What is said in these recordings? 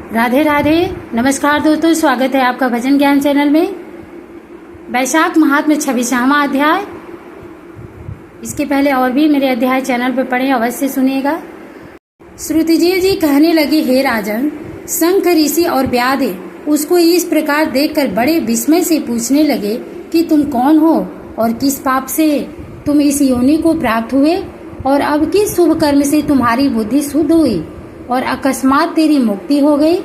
राधे राधे। नमस्कार दोस्तों, स्वागत है आपका भजन ज्ञान चैनल में। वैशाख महात्म्य 26वां अध्याय। इसके पहले और भी मेरे अध्याय चैनल पर पढ़े, अवश्य सुनिएगा। श्रुतिजीव जी कहने लगे, हे राजन, शंख ऋषि और व्याध उसको इस प्रकार देखकर बड़े विस्मय से पूछने लगे कि तुम कौन हो और किस पाप से तुम इस योनि को प्राप्त हुए, और अब किस शुभ कर्म से तुम्हारी बुद्धि शुद्ध हुई और अकस्मात तेरी मुक्ति हो गई।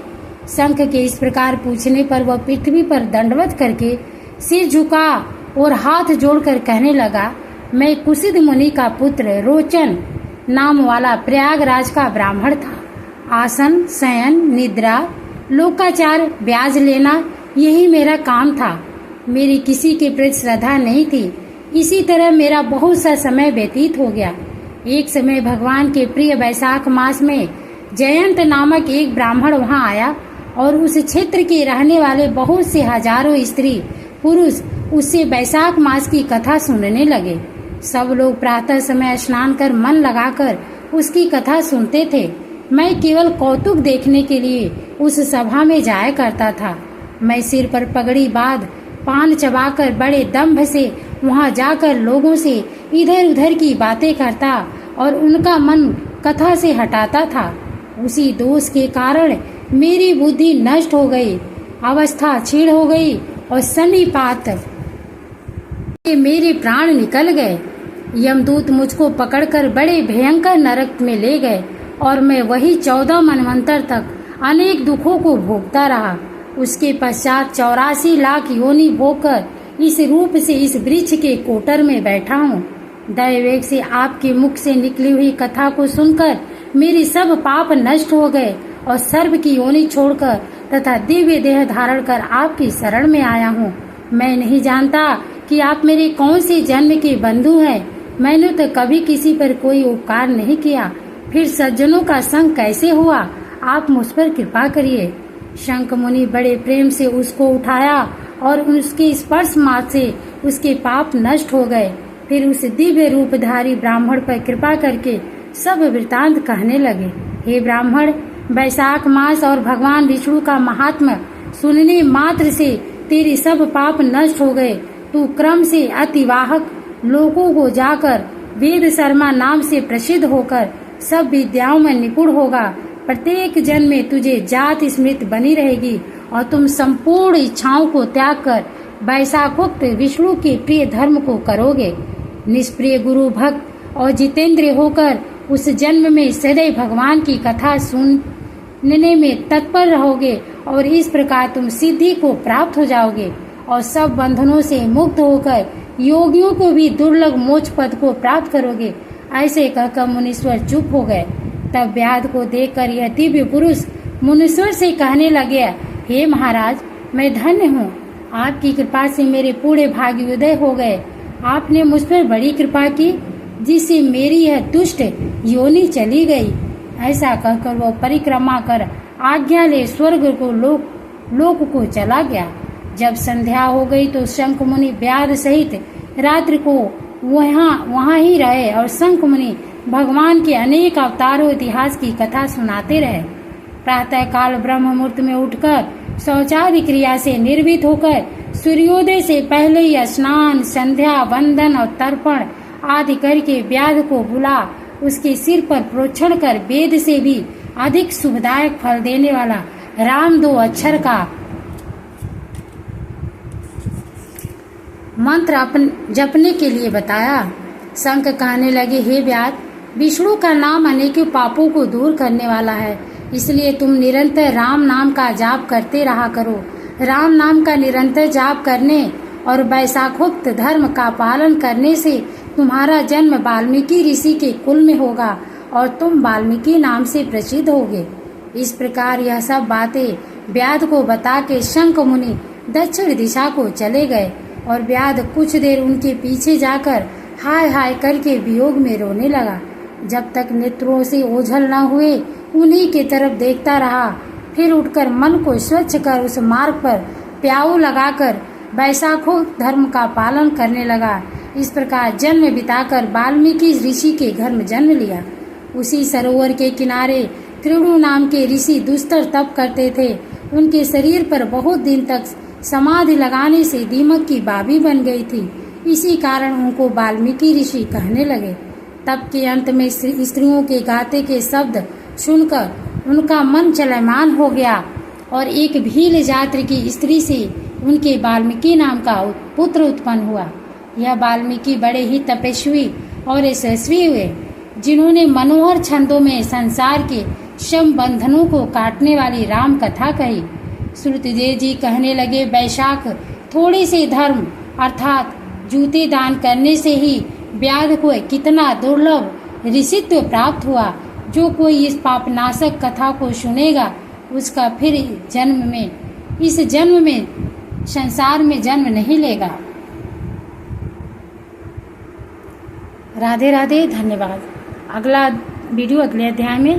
शंख के इस प्रकार पूछने पर वह पृथ्वी पर दंडवत करके सिर झुका और हाथ जोड़कर कहने लगा, मैं कुसिद मुनि का पुत्र रोचन नाम वाला प्रयागराज का ब्राह्मण था। आसन, शयन, निद्रा, लोकाचार, ब्याज लेना, यही मेरा काम था। मेरी किसी के प्रति श्रद्धा नहीं थी। इसी तरह मेरा बहुत सा समय व्यतीत हो गया। एक समय भगवान के प्रिय वैशाख मास में जयंत नामक एक ब्राह्मण वहां आया और उस क्षेत्र के रहने वाले बहुत से हजारों स्त्री पुरुष उससे वैशाख मास की कथा सुनने लगे। सब लोग प्रातः समय स्नान कर मन लगाकर उसकी कथा सुनते थे। मैं केवल कौतुक देखने के लिए उस सभा में जाया करता था। मैं सिर पर पगड़ी बांध पान चबाकर बड़े दम्भ से वहां जाकर लोगों से इधर उधर की बातें करता और उनका मन कथा से हटाता था। उसी दोष के कारण मेरी बुद्धि नष्ट हो गई, अवस्था क्षीण हो गई और सन्निपात मेरे प्राण निकल गए। यमदूत मुझको पकड़कर बड़े भयंकर नरक में ले गए और मैं वही 14 मनवंतर तक अनेक दुखों को भोगता रहा। उसके पश्चात 84 लाख योनि भोगकर इस रूप से इस वृक्ष के कोटर में बैठा हूँ। दैवेग से आपके मुख से निकली हुई कथा को सुनकर मेरे सब पाप नष्ट हो गए और सर्व की योनि छोड़कर तथा दिव्य देह धारण कर आपकी शरण में आया हूँ। मैं नहीं जानता कि आप मेरे कौन से जन्म के बंधु हैं। मैंने तो कभी किसी पर कोई उपकार नहीं किया, फिर सज्जनों का संग कैसे हुआ? आप मुझ पर कृपा करिए। शंख मुनि बड़े प्रेम से उसको उठाया और उसके स्पर्श मात्र से उसके पाप नष्ट हो गए। फिर उस दिव्य रूपधारी ब्राह्मण पर कृपा करके सब वृतांत कहने लगे। हे ब्राह्मण, वैशाख मास और भगवान विष्णु का महात्म्य सुनने मात्र से तेरे सब पाप नष्ट हो गए। तू क्रम से अतिवाहक लोगों को जाकर वेद शर्मा नाम से प्रसिद्ध होकर सब विद्याओं में निपुण होगा। प्रत्येक जन्म में तुझे जात स्मृति बनी रहेगी और तुम संपूर्ण इच्छाओं को त्याग कर वैशाखोक्त विष्णु के प्रिय धर्म को करोगे। निष्प्रिय गुरु भक्त और जितेंद्रिय होकर उस जन्म में सदैव भगवान की कथा सुनने में तत्पर रहोगे और इस प्रकार तुम सिद्धि को प्राप्त हो जाओगे और सब बंधनों से मुक्त होकर योगियों को भी दुर्लभ मोक्ष पद को प्राप्त करोगे। ऐसे कहकर मुनीश्वर चुप हो गए। तब व्याध को देखकर यह दिव्य पुरुष मुनीश्वर से कहने लगे, हे महाराज, मैं धन्य हूँ। आपकी कृपा से मेरे पूरे भाग्योदय हो गए। आपने मुझ पर बड़ी कृपा की, जिससे मेरी यह दुष्ट योनि चली गई। ऐसा कहकर वो परिक्रमा कर आज्ञा ले स्वर्ग को लोक को चला गया। जब संध्या हो गई तो शंख मुनि व्याध सहित रात्रि को वहाँ ही रहे और शंख मुनि भगवान के अनेक अवतारों इतिहास की कथा सुनाते रहे। प्रातः काल ब्रह्म मुहूर्त में उठकर शौचादि क्रिया से निर्भीत होकर सूर्योदय से पहले ही स्नान, संध्या, वंदन और तर्पण आदि करके व्याध को बुला उसके सिर पर प्रोक्षण कर वेद से भी अधिक शुभदायक फल देने वाला राम 2 अक्षर का मंत्र जपने के लिए बताया। शंख कहने लगे, हे व्याध, विष्णु का नाम अनेकों पापों को दूर करने वाला है, इसलिए तुम निरंतर राम नाम का जाप करते रहा करो। राम नाम का निरंतर जाप करने और वैशाखोक्त धर्म का पालन करने से तुम्हारा जन्म वाल्मीकि ऋषि के कुल में होगा और तुम वाल्मीकि नाम से प्रसिद्ध होगे। इस प्रकार यह सब बातें व्याध को बता के शंख मुनि दक्षिण दिशा को चले गए और व्याध कुछ देर उनके पीछे जाकर हाय हाय करके वियोग में रोने लगा। जब तक नेत्रों से ओझल न हुए उन्हीं की तरफ देखता रहा। फिर उठकर मन को स्वच्छ कर उस मार्ग पर प्याऊ लगाकर वैशाखों धर्म का पालन करने लगा। इस प्रकार जन्म बिताकर वाल्मीकि ऋषि के घर में जन्म लिया। उसी सरोवर के किनारे त्रिगुण नाम के ऋषि दुस्तर तप करते थे। उनके शरीर पर बहुत दिन तक समाधि लगाने से दीमक की बाबी बन गई थी। इसी कारण उनको वाल्मीकि ऋषि कहने लगे। तप के अंत में स्त्रियों के गाते के शब्द सुनकर उनका मन चलमान हो गया और एक भील जाति की स्त्री से उनके वाल्मीकि नाम का पुत्र उत्पन्न हुआ। यह वाल्मीकि बड़े ही तपस्वी और यशस्वी हुए, जिन्होंने मनोहर छंदों में संसार के श्रम बंधनों को काटने वाली राम कथा कही। श्रुतिदेव जी कहने लगे, वैशाख, थोड़े से धर्म अर्थात जूते दान करने से ही व्याध को कितना दुर्लभ ऋषित्व प्राप्त हुआ। जो कोई इस पापनाशक कथा को सुनेगा उसका फिर इस जन्म में संसार में जन्म नहीं लेगा। राधे राधे, धन्यवाद। अगला वीडियो अगले अध्याय में